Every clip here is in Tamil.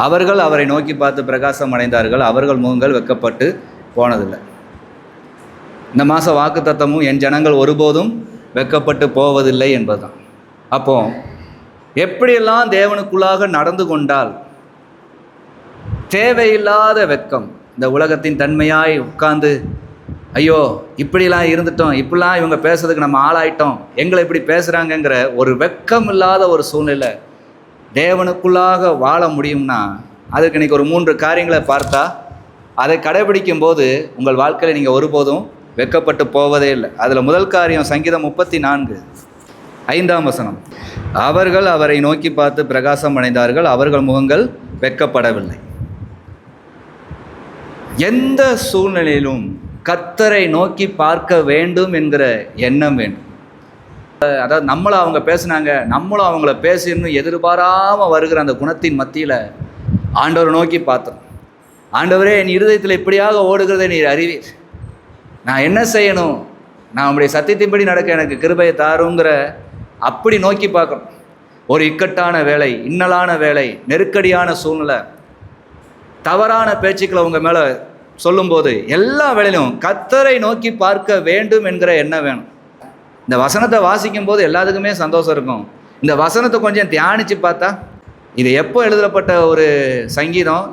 அவர்கள் அவரை நோக்கி பார்த்து பிரகாசம் அடைந்தார்கள், அவர்கள் முகங்கள் வெட்கப்பட்டு போனதில்லை. இந்த மாதம் வாக்குத்தத்தமும் என் ஜனங்கள் ஒருபோதும் வெட்கப்பட்டு போவதில்லை என்பதுதான். அப்போ எப்படியெல்லாம் தேவனுக்குள்ளாக நடந்து கொண்டால் தேவையில்லாத வெட்கம், இந்த உலகத்தின் தன்மையாய் உட்கார்ந்து ஐயோ இப்படிலாம் இருந்துட்டோம், இப்படிலாம் இவங்க பேசுறதுக்கு நம்ம ஆளாயிட்டோம், எங்களை இப்படி பேசுகிறாங்கங்கிற ஒரு வெட்கம் இல்லாத ஒரு சூழ்நிலை தேவனுக்குள்ளாக வாழ முடியும்னா அதுக்கு இன்றைக்கி ஒரு 3 காரியங்களை பார்த்தா அதை கடைபிடிக்கும் போது உங்கள் வாழ்க்கையில் நீங்கள் ஒருபோதும் வெட்கப்பட்டு போவதே இல்லை. அதில் முதல் காரியம் சங்கீதம் 34:5 அவர்கள் அவரை நோக்கி பார்த்து பிரகாசம் அடைந்தார்கள், அவர்கள் முகங்கள் வெட்கப்படவில்லை. எந்த சூழ்நிலையிலும் கர்த்தரை நோக்கி பார்க்க வேண்டும் என்கிற எண்ணம் வேண்டும். அதாவது நம்மளும் அவங்க பேசுனாங்க, நம்மளும் அவங்கள பேசணும்னு எதிர்பாராமல் வருகிற அந்த குணத்தின் மத்தியில் ஆண்டவரை நோக்கி பார்த்தோம். ஆண்டவரே, என் இருதயத்தில் இப்படியாக ஓடுகிறதை நீர் அறிவீர், நான் என்ன செய்யணும், நான் உங்களுடைய சத்தியத்தின்படி நடக்க எனக்கு கிருபையை தாருங்கிற அப்படி நோக்கி பார்க்கணும். ஒரு இக்கட்டான வேலை, இன்னலான வேலை, நெருக்கடியான சூழ்நிலை, தவறான பேச்சுக்களை உங்கள் மேலே சொல்லும்போது எல்லா வேலையிலும் கர்த்தரை நோக்கி பார்க்க வேண்டும் என்கிற எண்ணம் வேணும். இந்த வசனத்தை வாசிக்கும் போது எல்லாத்துக்குமே சந்தோஷம் இருக்கும். இந்த வசனத்தை கொஞ்சம் தியானித்து பார்த்தா, இது எப்போ எழுதப்பட்ட ஒரு சங்கீதம்,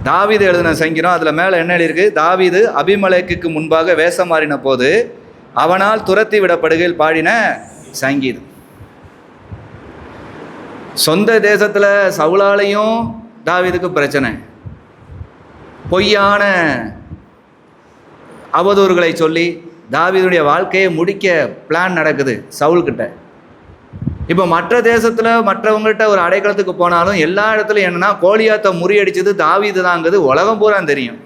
தாவீது எழுதின சங்கீதம். அதில் மேலே என்ன எழுதியிருக்கு, தாவீது அபிமெலேக்குக்கு முன்பாக வேஷம் மாறின போது அவனால் துரத்தி விடப்படுகையில் பாடின சங்கீதம். சொந்த தேசத்தில் சவுலாலையும் தாவீதுக்கு பிரச்சனை, பொய்யான அவதூறுகளை சொல்லி தாவீதுடைய வாழ்க்கையை முடிக்க பிளான் நடக்குது சவுல்கிட்ட. இப்போ மற்ற தேசத்தில் மற்றவங்கள்ட்ட ஒரு அடைக்கலத்துக்கு போனாலும் எல்லா இடத்துலையும் என்னென்னா கோலியாத்தை முறியடிச்சது தாவீது தாங்கிறது உலகம் பூரா தெரியும்.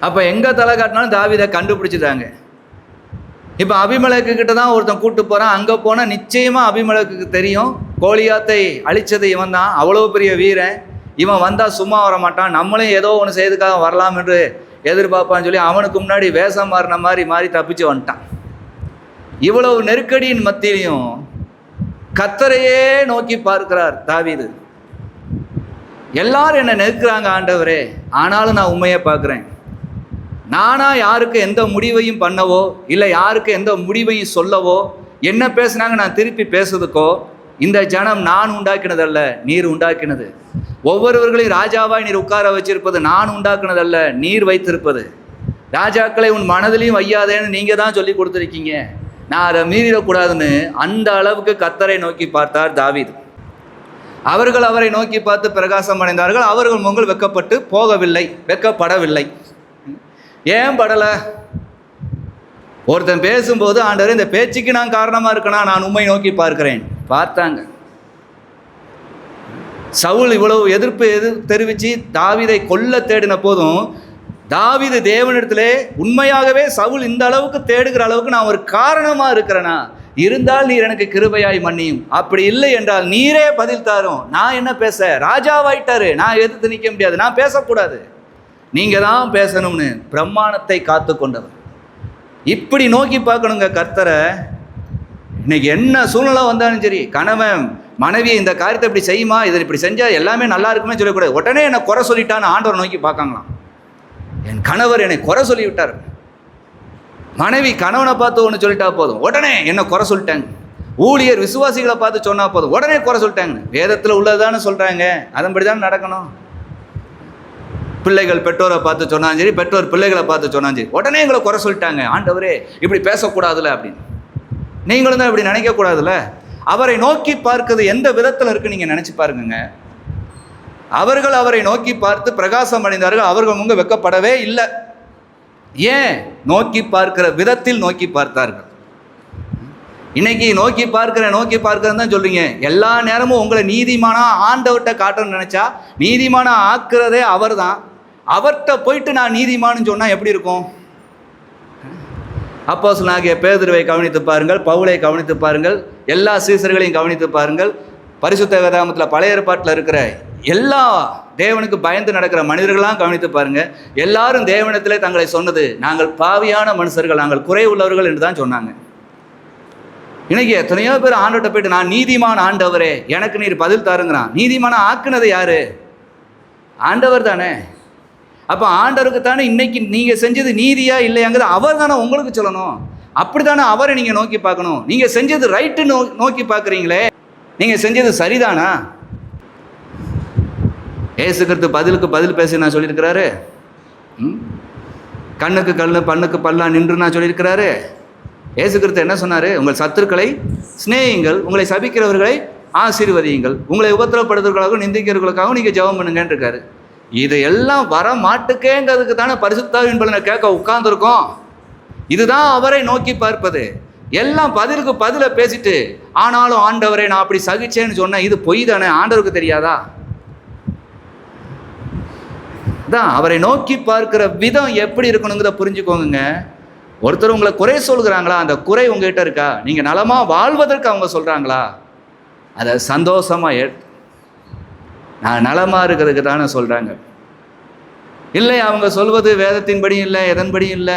அப்போ எங்கே தலை காட்டினாலும் தாவீதை கண்டுபிடிச்சிட்டாங்க. இப்போ அபிமெலேக்கு கிட்ட தான் ஒருத்தன் கூப்பிட்டு போகிறான், அங்கே போனால் நிச்சயமாக அபிமெலேக்குக்கு தெரியும் கோலியாத்தை அழித்தது இவன் தான், அவ்வளோ பெரிய வீரன், இவன் வந்தால் சும்மா வர மாட்டான், நம்மளும் ஏதோ ஒன்று செய்யறதுக்காக வரலாம் என்று எதிர்பார்ப்பான்னு சொல்லி அவனுக்கு முன்னாடி வேஷம் மாறின மாதிரி தப்பிச்சு வந்துட்டான். இவ்வளவு நெருக்கடியின் மத்தியிலையும் கர்த்தரையே நோக்கி பார்க்கிறார் தாவீது. எல்லாரும் என்னை நெருக்கிறாங்க ஆண்டவரே, ஆனாலும் நான் உண்மையை பார்க்குறேன். நானா யாருக்கு எந்த முடிவையும் பண்ணவோ இல்லை யாருக்கு எந்த முடிவையும் சொல்லவோ, என்ன பேசுனாங்க நான் திருப்பி பேசுறதுக்கோ, இந்த ஜனம் நான் உண்டாக்கினதல்ல, நீர் உண்டாக்கினது. ஒவ்வொருவர்களையும் ராஜாவாய் நீர் உட்கார வச்சிருப்பது நான் உண்டாக்குனதல்ல, நீர் வைத்திருப்பது. ராஜாக்களை உன் மனதிலையும் வையாதேன்னு நீங்கள் தான் சொல்லி கொடுத்துருக்கீங்க, நான் அதை மீறிடக்கூடாதுன்னு அந்த அளவுக்கு கர்த்தரை நோக்கி பார்த்தார் தாவீது. அவர்கள் அவரை நோக்கி பார்த்து பிரகாசம் அடைந்தார்கள், அவர்கள் முகங்கள் வெட்கப்படவில்லை. ஏன் படலை? ஒருத்தன் பேசும்போது ஆண்டவரே இந்த பேச்சுக்கு நான் காரணமாக இருக்கனா, நான் உண்மை நோக்கி பார்க்கிறேன். பார்த்தாங்க. சவுல் இவ்வளவு எதிர்ப்பு தெரிவித்து தாவீதை கொல்ல தேடின போதும் தாவீது தேவனிடத்திலே உண்மையாகவே சவுல் இந்த அளவுக்கு தேடுகிற அளவுக்கு நான் ஒரு காரணமாக இருக்கிறேனா, இருந்தால் நீர் எனக்கு கிருபையாய் மன்னியும், அப்படி இல்லை என்றால் நீரே பதில் தாரும், நான் என்ன பேச, ராஜாவாயிட்டாரு, நான் எதிர்த்து நிற்க முடியாது, நான் பேசக்கூடாது, நீங்கள் தான் பேசணும்னு பிரமாணத்தை காத்து கொண்டவர். இப்படி நோக்கி பார்க்கணுங்க கர்த்தரை. இன்னைக்கு என்ன சூழ்நிலை வந்தாலும் சரி, கணவன் மனைவி இந்த காரியத்தை இப்படி செய்யுமா, இதை இப்படி செஞ்சால் எல்லாமே நல்லா இருக்குமே சொல்லக்கூடாது. உடனே என்னை குறை சொல்லிட்டான்னு ஆண்டவர் நோக்கி பார்க்காங்களாம். என் கணவர் என்னை குறை சொல்லிவிட்டார். மனைவி கணவனை பார்த்து ஒன்று சொல்லிட்டா போதும், உடனே என்னை குறை சொல்லிட்டாங்க. ஊழியர் விசுவாசிகளை பார்த்து சொன்னால் போதும், உடனே குறை சொல்லிட்டாங்க. வேதத்தில் உள்ளதுதானே சொல்கிறாங்க, அதன்படி தான் நடக்கணும். பிள்ளைகள் பெற்றோரை பார்த்து சொன்னாலும் சரி, பெற்றோர் பிள்ளைகளை பார்த்து சொன்னாலும் சரி, உடனே எங்களை குறை சொல்லிட்டாங்க, ஆண்டவரே இப்படி பேசக்கூடாதுல்ல அப்படின்னு. நீங்களும் தான் இப்படி நினைக்கக்கூடாதுல்ல. அவரை நோக்கி பார்க்கிறது எந்த விதத்தில் இருக்குது நீங்கள் நினச்சி பாருங்க. அவர்கள் அவரை நோக்கி பார்த்து பிரகாசம் அடைந்தார்கள், அவர்கள் முங்க வெட்கப்படவே இல்லை. ஏன்? நோக்கி பார்க்கிற விதத்தில் நோக்கி பார்த்தார்கள். இன்னைக்கு நோக்கி பார்க்கிறேன்னு தான் சொல்றீங்க. எல்லா நேரமும் உங்களை நீதிமானா ஆண்டவர்கிட்ட காட்டணும்னு நினைச்சா நீதிமானா ஆக்குறதே அவர் தான். அவர்கிட்ட போயிட்டு நான் நீதிமான்னு சொன்னால் எப்படி இருக்கும்? அப்போஸ்தலனாகிய பேதுருவை கவனித்து பாருங்கள், பவுலை கவனித்து பாருங்கள், எல்லா சீசர்களையும் கவனித்து பாருங்கள். பரிசுத்த வேதாகமத்தில் பழைய ஏற்பாட்டில் இருக்கிற எல்லா தேவனுக்கு பயந்து நடக்கிற மனிதர்களாம் கவனித்து பாருங்க. எல்லாரும் தேவனிடத்திலே தங்களை சொன்னது, நாங்கள் பாவியான மனுஷர்கள், நாங்கள் குறை உள்ளவர்கள் என்று தான் சொன்னாங்க. இன்னைக்கு எத்தனையோ பேர் ஆண்டவர்கிட்ட போயிட்டு, நான் நீதிமான் ஆண்டவரே எனக்கு நீர் பதில் தாருங்கிறான். நீதிமான ஆக்குனது யாரு? ஆண்டவர் தானே. அப்போ ஆண்டவருக்கு தானே இன்னைக்கு நீங்கள் செஞ்சது நீதியா இல்லையாங்கிறது அவர் தானே உங்களுக்கு சொல்லணும். அப்படி தானே அவரை நீங்கள் நோக்கி பார்க்கணும். நீங்கள் செஞ்சது ரைட்டு நோக்கி பார்க்குறீங்களே, நீங்கள் செஞ்சது சரிதானா? ஏசு கிறிஸ்து பதிலுக்கு பதில் பேசி நான் சொல்லியிருக்கிறாரு. கண்ணுக்கு கண்ணு பண்ணுக்கு பல்லா நின்று நான் சொல்லியிருக்கிறாரு. ஏசு கிறிஸ்து என்ன சொன்னார்? உங்கள் சத்துருக்களை சிநேகியுங்கள், உங்களை சபிக்கிறவர்களை ஆசீர்வதியுங்கள், உங்களை உபத்திரப்படுத்துவர்களுக்காகவும் நிந்திக்கிறவர்களுக்காகவும் நீங்கள் ஜெபம் பண்ணுங்கன்னு இருக்காரு. இதையெல்லாம் வர மாட்டுக்கேங்கிறதுக்கு தானே பரிசுத்தாவின் பலனை கேட்க உட்கார்ந்துருக்கோம். இதுதான் அவரை நோக்கி பார்ப்பது. எல்லாம் பதிலுக்கு பதில பேசிட்டு, ஆனாலும் ஆண்டவரை நான் அப்படி சகிச்சேன்னு சொன்னேன், இது பொய் தானே? ஆண்டவருக்கு தெரியாதா? தான் அவரை நோக்கி பார்க்கிற விதம் எப்படி இருக்கணுங்கிறத புரிஞ்சுக்கோங்க. ஒருத்தர் உங்களை குறை சொல்கிறாங்களா, அந்த குறை உங்ககிட்ட இருக்கா? நீங்கள் நலமாக வாழ்வதற்கு அவங்க சொல்கிறாங்களா? அதை சந்தோஷமாக நான் நலமாக இருக்கிறதுக்கு தானே சொல்கிறாங்க. இல்லை அவங்க சொல்வது வேதத்தின்படி இல்லை, எதன்படி இல்லை,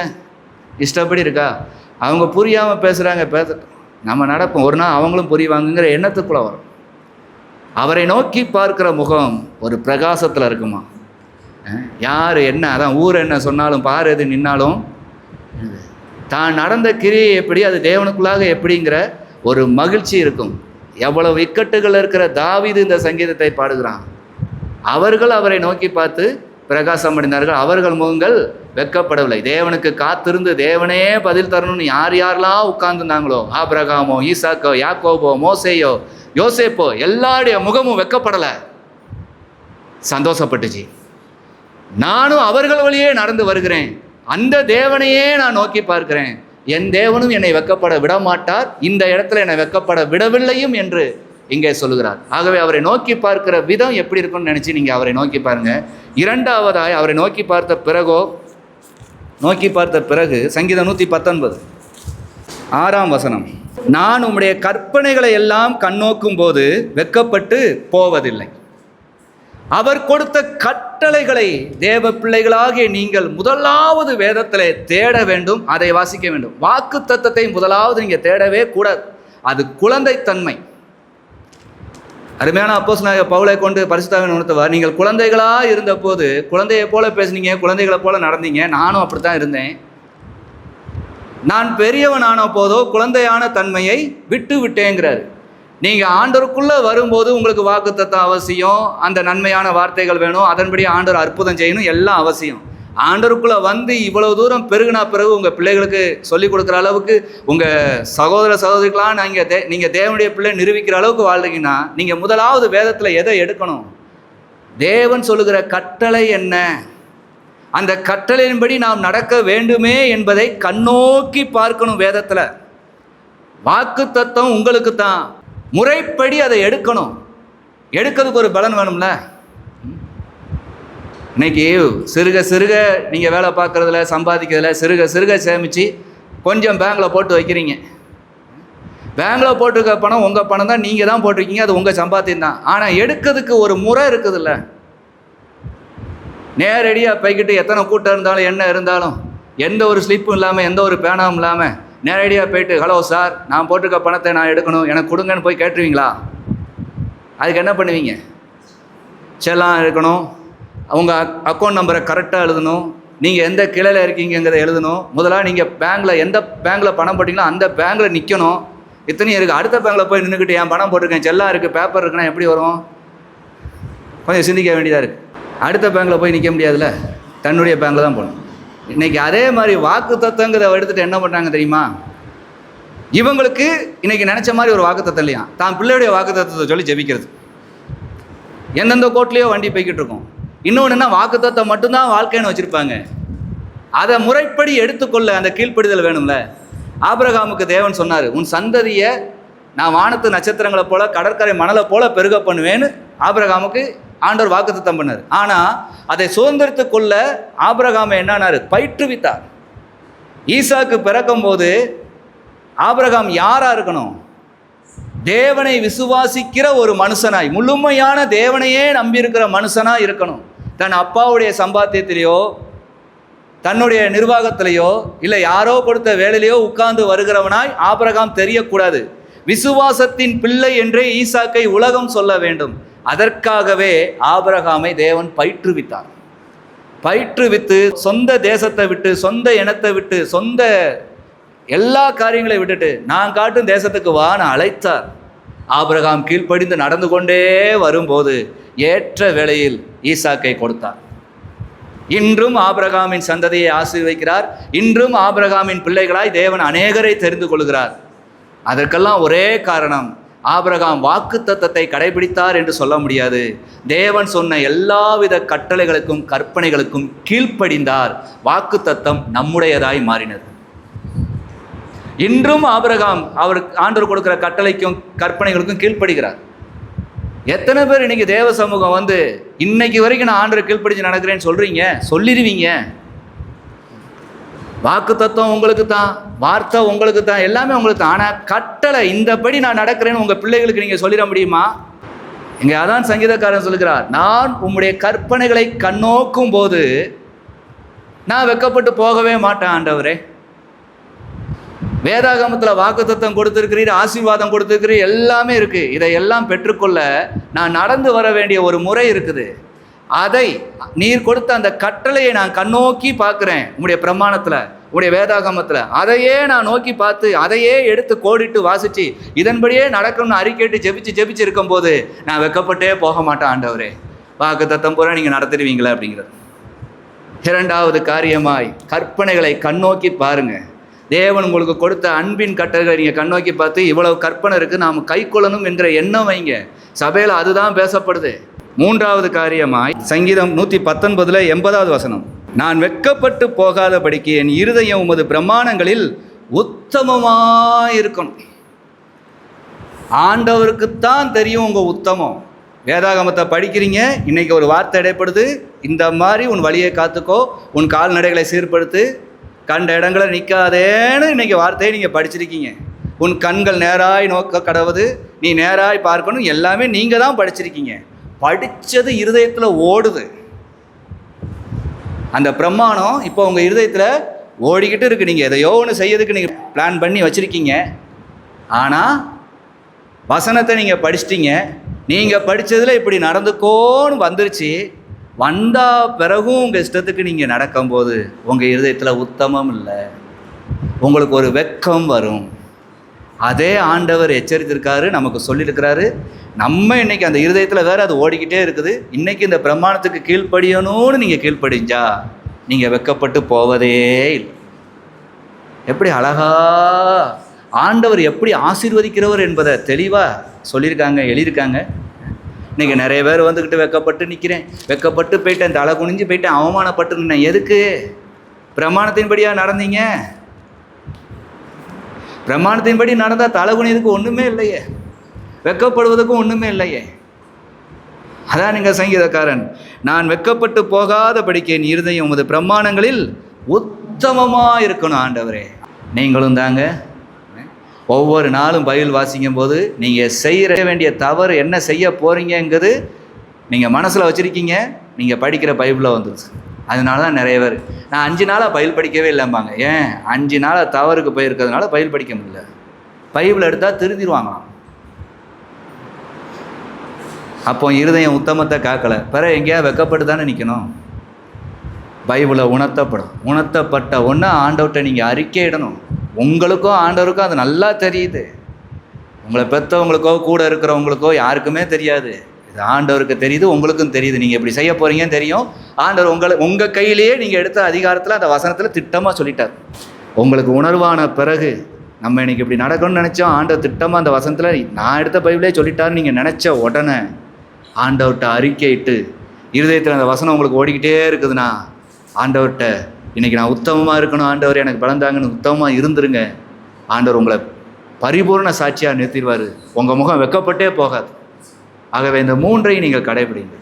இஷ்டப்படி இருக்கா? அவங்க புரியாமல் பேசுகிறாங்க, நம்ம நடப்போம், ஒரு நாள் அவங்களும் புரிவாங்கங்கிற எண்ணத்துக்குள்ளே வரும். அவரை நோக்கி பார்க்குற முகம் ஒரு பிரகாசத்தில் இருக்குமா? யார் என்ன, அதான் ஊர் என்ன சொன்னாலும் பாரு எது நின்னாலும் தான் நடந்த கிரியை எப்படி, அது தேவனுக்குள்ளாக எப்படிங்கிற ஒரு மகிழ்ச்சி இருக்கும். எவ்வளவு இக்கட்டுகள் இருக்கிற தாவீது இந்த சங்கீதத்தை பாடுகிறான். அவர்கள் அவரை நோக்கி பார்த்து பிரகாசம் அடைந்தார்கள், அவர்கள் முகங்கள் வெட்கப்படவில்லை. தேவனுக்கு காத்திருந்து தேவனே பதில் தரணும்னு யார் யாரெல்லாம் உட்கார்ந்துருந்தாங்களோ, ஆபிரகாமோ, ஈசாக்கோ, யாக்கோபோ, மோசேயோ, யோசேப்போ, எல்லாருடைய முகமும் வெட்கப்படலை, சந்தோஷப்பட்டுச்சு. நானும் அவர்கள் வழியே நடந்து வருகிறேன், அந்த தேவனையே நான் நோக்கி பார்க்கிறேன், என் தேவனும் என்னை வெட்கப்பட விட மாட்டார், இந்த இடத்துல என்னை வெட்கப்பட விடவில்லையும் என்று இங்கே சொல்லுகிறார். ஆகவே அவரை நோக்கி பார்க்கிற விதம் எப்படி இருக்கும்னு நினச்சி நீங்கள் அவரை நோக்கி பாருங்க. இரண்டாவதாய் அவரை நோக்கி பார்த்த பிறகு சங்கீதம் 119 6ஆம் வசனம், நான் உம்முடைய கற்பனைகளை எல்லாம் கண்ணோக்கும் போது வெட்கப்பட்டு போவதில்லை. அவர் கொடுத்த கட்டளைகளை தேவ பிள்ளைகளாகிய நீங்கள் முதலாவது வேதத்தில் தேட வேண்டும், அதை வாசிக்க வேண்டும். வாக்கு தத்தத்தை முதலாவது நீங்கள் தேடவே கூடாது, அது குழந்தைத்தன்மை. அருமையான அப்போஸ்தலனாகிய பவுலை கொண்டு பரிசுத்தாவின் உணர்த்துவார், நீங்கள் குழந்தைகளாக இருந்த போது குழந்தையை போல பேசுனீங்க, குழந்தைகளை போல நடந்தீங்க, நானும் அப்படித்தான் இருந்தேன். நான் பெரியவன் ஆன போதோ குழந்தையான தன்மையை விட்டு விட்டேங்கிறார். நீங்கள் ஆண்டவருக்குள்ளே வரும்போது உங்களுக்கு வாக்குத்தத்தம் அவசியம், அந்த நன்மையான வார்த்தைகள் வேணும், அதன்படி ஆண்டவர் அற்புதம் செய்யணும், எல்லாம் அவசியம். ஆண்டவருக்குள்ளே வந்து இவ்வளவு தூரம் பெருகினா பிறகு உங்கள் பிள்ளைகளுக்கு சொல்லிக் கொடுக்குற அளவுக்கு, உங்கள் சகோதர சகோதரிகளாம் நீங்கள் தேவனுடைய பிள்ளை நிரூபிக்கிற அளவுக்கு வாழ்றீங்கன்னா, நீங்கள் முதலாவது வேதத்தில் எதை எடுக்கணும்? தேவன் சொல்லுகிற கட்டளை என்ன, அந்த கட்டளையின்படி நாம் நடக்க வேண்டுமே என்பதை கண்ணோக்கி பார்க்கணும். வேதத்தில் வாக்கு தத்தம் உங்களுக்கு தான், முறைப்படி அதை எடுக்கணும். எடுக்கிறதுக்கு ஒரு பலன் வேணும்ல. இன்னைக்கு சிறுக நீங்கள் வேலை பார்க்குறதுல சம்பாதிக்கிறதுல சிறுக சேமித்து கொஞ்சம் பேங்கில் போட்டு வைக்கிறீங்க. பேங்கில் போட்டிருக்க பணம் உங்கள் பணம் தான், நீங்கள் தான் போட்டிருக்கீங்க, அது உங்கள் சம்பாத்தியம் தான். ஆனால் எடுக்கிறதுக்கு ஒரு முறை இருக்குதுல்ல. நேரடியாக போய்கிட்டு எத்தனை கூட்டம் இருந்தாலும் என்ன இருந்தாலும் எந்த ஒரு ஸ்லிப்பும் இல்லாமல் எந்த ஒரு பேனாவும் இல்லாமல் நேரடியாக போய்ட்டு, ஹலோ சார், நான் போட்டிருக்க பணத்தை நான் எடுக்கணும், எனக்கு கொடுங்கன்னு போய் கேட்டுருவீங்களா? அதுக்கு என்ன பண்ணுவீங்க? செல்லாம் இருக்கணும், அவங்க அக்கௌண்ட் நம்பரை கரெக்டாக எழுதணும், நீங்கள் எந்த கிளையில் இருக்கீங்கிறத எழுதணும். முதலாக நீங்கள் எந்த பேங்கில் பணம் போட்டிங்களோ அந்த பேங்கில் நிற்கணும். இத்தனையும் இருக்குது. அடுத்த பேங்கில் போய் நின்றுக்கிட்டு என் பணம் போட்டிருக்கேன், செல்லாம் இருக்குது, பேப்பர் இருக்குன்னா எப்படி வரும்? கொஞ்சம் சிந்திக்க வேண்டியதாக இருக்குது. அடுத்த பேங்கில் போய் நிற்க முடியாதுல்ல, தன்னுடைய பேங்கில் தான் போகணும். இன்றைக்கி அதே மாதிரி வாக்கு தத்தங்கிறத எடுத்துகிட்டு என்ன பண்ணுறாங்க தெரியுமா? இவங்களுக்கு இன்றைக்கி நினச்ச மாதிரி ஒரு வாக்கு தத்தம் இல்லையா, தான் பிள்ளையுடைய வாக்கு தத்தத்தை சொல்லி ஜெபிக்கிறது. எந்தெந்த கோட்லேயோ வண்டி போய்கிட்டு இருக்கும். இன்னொன்று என்ன, வாக்கு தத்தம் மட்டும்தான் வாழ்க்கைன்னு வச்சுருப்பாங்க. அதை முறைப்படி எடுத்துக்கொள்ள அந்த கீழ்ப்படிதல் வேணும்ல. ஆபிரகாமுக்கு தேவன் சொன்னார், உன் சந்ததியை நான் வானத்து நட்சத்திரங்களை போல கடற்கரை மணலை போல பெருக பண்ணுவேன்னு ஆபிரகாமுக்கு ஆண்டவர் வாக்குத்தத்தம் பண்ணார். ஆனால் அதை சுதந்திரத்து கொள்ள ஆபிரகாமை என்னானார்? பயிற்றுவித்தார். ஈசாக்கு பிறக்கும் போது ஆபிரகாம் யாராக இருக்கணும்? தேவனை விசுவாசிக்கிற ஒரு மனுஷனாய், முழுமையான தேவனையே நம்பியிருக்கிற மனுஷனாக இருக்கணும். தன் அப்பாவுடைய சம்பாத்தியத்திலேயோ தன்னுடைய நிர்வாகத்திலேயோ இல்லை யாரோ கொடுத்த வேலையிலையோ உட்கார்ந்து வருகிறவனாய் ஆபிரகாம் தெரியக்கூடாது. விசுவாசத்தின் பிள்ளை என்றே ஈசாக்கை உலகம் சொல்ல வேண்டும். அதற்காகவே ஆபிரகாமை தேவன் பயிற்றுவித்தார். பயிற்றுவித்து சொந்த தேசத்தை விட்டு, சொந்த இனத்தை விட்டு, சொந்த எல்லா காரியங்களை விட்டுட்டு நான் காட்டும் தேசத்துக்கு வான்னு அழைத்தார். ஆபிரகாம் கீழ்ப்படிந்து நடந்து கொண்டே வரும்போது ஏற்ற வேளையில் ஈசாக்கை கொடுத்தார். இன்றும் ஆபிரகாமின் சந்ததியை ஆசீர்வதிக்கிறார். இன்றும் ஆபிரகாமின் பிள்ளைகளாய் தேவன் அநேகரை தெரிந்து கொள்கிறார். அதற்கெல்லாம் ஒரே காரணம், ஆபிரகாம் வாக்குத்தத்தத்தை கடைபிடித்தார் என்று சொல்ல முடியாது. தேவன் சொன்ன எல்லாவித கட்டளைகளுக்கும் கற்பனைகளுக்கும் கீழ்ப்படிந்தார். வாக்குத்தத்தம் நம்முடையதாய் மாறினது. இன்றும் ஆபிரகாம் ஆண்டவர் கொடுக்கிற கட்டளைக்கும் கற்பனைகளுக்கும் கீழ்ப்படுகிறார். எத்தனை பேர் இன்னைக்கு தேவ சமூகம் வந்து இன்னைக்கு வரைக்கும் நான் ஆண்டவர் கீழ்ப்படிச்சு நடக்கிறேன்னு சொல்றீங்க? சொல்லிடுவீங்க. வாக்கு தத்துவம் உங்களுக்கு தான், வார்த்தை உங்களுக்கு தான், எல்லாமே உங்களுக்கு தான். ஆனால் கட்டளை இந்தபடி நான் நடக்கிறேன்னு உங்கள் பிள்ளைகளுக்கு நீங்கள் சொல்லிட முடியுமா? இங்கே அதான் சங்கீதக்காரன் சொல்லுகிறார், நான் உம்முடைய கற்பனைகளை கண்ணோக்கும் போது நான் வெட்கப்பட்டு போகவே மாட்டேன் ஆண்டவரே. வேதாகமத்தில் வாக்குத்தத்தம் கொடுத்துருக்கிறீர், ஆசீர்வாதம் கொடுத்துருக்கிறீர், எல்லாமே இருக்குது. இதையெல்லாம் பெற்றுக்கொள்ள நான் நடந்து வர வேண்டிய ஒரு முறை இருக்குது. அதை நீர் கொடுத்த அந்த கட்டளையை நான் கண்ணோக்கி பார்க்குறேன். உங்களுடைய பிரமாணத்தில், உங்களுடைய வேதாகமத்தில் அதையே நான் நோக்கி பார்த்து அதையே எடுத்து கோடிட்டு வாசித்து இதன்படியே நடக்கணும்னு அறிக்கைட்டு ஜெபிச்சு இருக்கும்போது நான் வெட்கப்பட்டே போக மாட்டேன் ஆண்டவரே. வாக்குத்தத்தம் பூரா நீங்கள் நடத்திடுவீங்களா அப்படிங்கிறது. இரண்டாவது காரியமாய் கற்பனைகளை கண்ணோக்கி பாருங்கள். தேவன் உங்களுக்கு கொடுத்த அன்பின் கட்டளைகளை நீங்கள் கண்ணோக்கி பார்த்து இவ்வளவு கற்பனை இருக்குது, நாம் கை கொள்ளணும் என்கிற எண்ணம் வைங்க. சபையில் அதுதான் பேசப்படுது. மூன்றாவது காரியமாய் சங்கீதம் 119 80வது வசனம், நான் வெட்கப்பட்டு போகாதபடிக்கு என் இருதயம் உமது பிரமாணங்களில் உத்தமமாயிருக்கணும். ஆண்டவருக்குத்தான் தெரியும் உங்கள் உத்தமம். வேதாகமத்தை படிக்கிறீங்க, இன்னைக்கு ஒரு வார்த்தை இடைப்படுது, இந்த மாதிரி உன் வழியை காத்துக்கோ, உன் கால்நடைகளை சீர்படுத்து, கண்ட இடங்களை நிற்காதேன்னு இன்னைக்கு வார்த்தையை நீங்கள் படிச்சிருக்கீங்க. உன் கண்கள் நேராய் நோக்க கடவுது, நீ நேராய் பார்க்கணும், எல்லாமே நீங்கள் தான் படிச்சிருக்கீங்க. படித்தது இருதயத்தில் ஓடுது. அந்த பிரமாணம் இப்போ உங்கள் இருதயத்தில் ஓடிக்கிட்டு இருக்கு. நீங்கள் எதையோ ஒன்று செய்யறதுக்கு நீங்கள் பிளான் பண்ணி வச்சுருக்கீங்க. ஆனால் வசனத்தை நீங்கள் படிச்சிட்டீங்க. நீங்கள் படித்ததில் இப்படி நடந்துக்கோன்னு வந்துருச்சு. வந்தால் பிறகும் உங்கள் இஷ்டத்துக்கு நீங்கள் நடக்கும்போது உங்கள் இருதயத்தில் உத்தமம் இல்லை, உங்களுக்கு ஒரு வெட்கம் வரும். அதே ஆண்டவர் எச்சரித்திருக்காரு, நமக்கு சொல்லியிருக்கிறாரு. நம்ம இன்னைக்கு அந்த இருதயத்தில் வேறு அது ஓடிக்கிட்டே இருக்குது. இன்றைக்கி இந்த பிரமாணத்துக்கு கீழ்ப்படியணும்னு நீங்கள் கீழ்ப்படிஞ்சா நீங்கள் வெட்கப்பட்டு போவதே இல்லை. எப்படி அழகா ஆண்டவர் எப்படி ஆசீர்வதிக்கிறவர் என்பதை தெளிவாக சொல்லியிருக்காங்க, எழுதியிருக்காங்க. இன்றைக்கி நிறைய பேர் வந்துக்கிட்டு வெட்கப்பட்டு நிற்கிறேன், வெட்கப்பட்டு போயிட்டேன், தலை குனிஞ்சு போயிட்டேன், அவமானப்பட்டு நின்னேன். எதுக்கு? பிரமாணத்தின்படியாக நடந்தீங்க. பிரமாணத்தின்படி நடந்தால் தலை குனியதுக்கு ஒன்றுமே இல்லையே, வெட்கப்படுவதற்கும் ஒன்றுமே இல்லையே. அதான் நீங்கள் சங்கீதக்காரன், நான் வெட்கப்பட்டு போகாதபடிக்கு என் இருதயம் உமது பிரமாணங்களில் உத்தமமாக இருக்கணும் ஆண்டவரே. நீங்களும் தாங்க ஒவ்வொரு நாளும் பைபிள் வாசிக்கும் போது நீங்கள் செய்ய வேண்டிய தவறு என்ன செய்ய போகிறீங்கிறது நீங்கள் மனசில் வச்சுருக்கீங்க. நீங்கள் படிக்கிற பைபிளில் வந்துருச்சு. அதனால தான் நிறைய பேர் நான் 5 நாளாக பைபிள் படிக்கவே இல்லைம்பாங்க. ஏன்? 5 நாளாக தவறுக்கு போயிருக்கிறதுனால பைபிள் படிக்க முடியல. பைபிள் எடுத்தால் திருந்திடுவாங்களாம். அப்போ இருதயம் உத்தமத்தை காக்கலை, பிற எங்கேயா வெட்கப்பட்டு தானே நிற்கணும். பைபிளை உணர்த்தப்பட்ட ஒன்று ஆண்டவர்கிட்ட நீங்கள் அறிக்கையிடணும். உங்களுக்கும் ஆண்டவருக்கும் அது நல்லா தெரியுது. உங்களை பெற்றவங்களுக்கோ கூட இருக்கிறவங்களுக்கோ யாருக்குமே தெரியாது. இது ஆண்டவருக்கு தெரியுது, உங்களுக்கும் தெரியுது. நீங்கள் இப்படி செய்ய போகிறீங்கன்னு தெரியும். ஆண்டவர் உங்கள் கையிலேயே நீங்கள் எடுத்த அதிகாரத்தில் அந்த வசனத்தில் திட்டமாக சொல்லிட்டார். உங்களுக்கு உணர்வான பிறகு நம்ம இன்றைக்கி இப்படி நடக்கணும்னு நினச்சோம், ஆண்டவர் திட்டமாக அந்த வசனத்தில் நான் எடுத்த பைபிளே சொல்லிட்டாருன்னு நீங்கள் நினச்ச உடனே ஆண்டவர்கிட்ட அறிக்கையிட்டு இருதயத்தில் அந்த வசனம் உங்களுக்கு ஓடிக்கிட்டே இருக்குதுன்னா ஆண்டவர்கிட்ட இன்றைக்கி நான் உத்தமமாக இருக்கணும், ஆண்டவர் எனக்கு பலந்தாங்கன்னு உத்தமமாக இருந்துருங்க. ஆண்டவர் உங்களை பரிபூர்ண சாட்சியாக நிறுத்திடுவார். உங்கள் முகம் வெட்கப்பட்டே போகாது. ஆகவே இந்த 3ஐயும் நீங்கள் கடைபிடிங்க.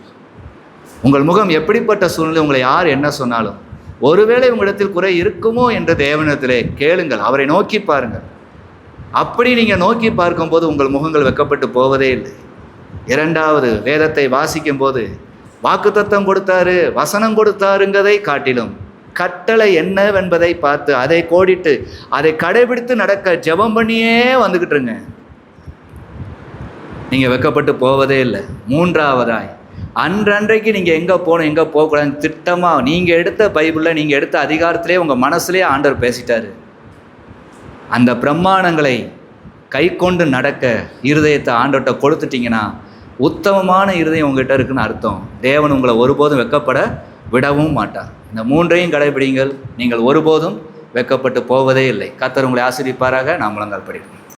உங்கள் முகம் எப்படிப்பட்ட சூழ்நிலை உங்களை யார் என்ன சொன்னாலும், ஒருவேளை உங்களிடத்தில் குறை இருக்குமோ என்று தேவனிடத்திலே கேளுங்கள், அவரை நோக்கி பாருங்கள். அப்படி நீங்கள் நோக்கி பார்க்கும்போது உங்கள் முகங்கள் வெட்கப்பட்டு போவதே இல்லை. இரண்டாவது, வேதத்தை வாசிக்கும் போது வாக்குத்தத்தம் கொடுத்தாரு, வசனம் கொடுத்தாருங்கிறதை காட்டிலும் கட்டளை என்னவென்பதை பார்த்து அதை கோடிட்டு அதை கடைபிடித்து நடக்க ஜெபம் பண்ணியே வந்துக்கிட்டுருங்க. நீங்கள் வெட்கப்பட்டு போவதே இல்லை. மூன்றாவதாய், அன்றன்றைக்கு நீங்கள் எங்கே போகணும் எங்கே போகக்கூடாதுன்னு திட்டமாக நீங்கள் எடுத்த பைபிளில் நீங்கள் எடுத்த அதிகாரத்திலே உங்கள் மனசுலேயே ஆண்டவர் பேசிட்டாரு. அந்த பிரமாணங்களை கை கொண்டு நடக்க இருதயத்தை ஆண்டவர்கிட்ட கொடுத்துட்டிங்கன்னா உத்தமமான இருதயம் உங்கள்கிட்ட இருக்குன்னு அர்த்தம். தேவன் உங்களை ஒருபோதும் வெட்கப்பட விடவும் மாட்டார். இந்த மூன்றையும் கடைபிடிங்கள், நீங்கள் ஒருபோதும் வெட்கப்பட்டு போவதே இல்லை. கர்த்தர் உங்களை ஆசீர்வதிப்பாராக. நாம் முழங்கால் படிப்போம்.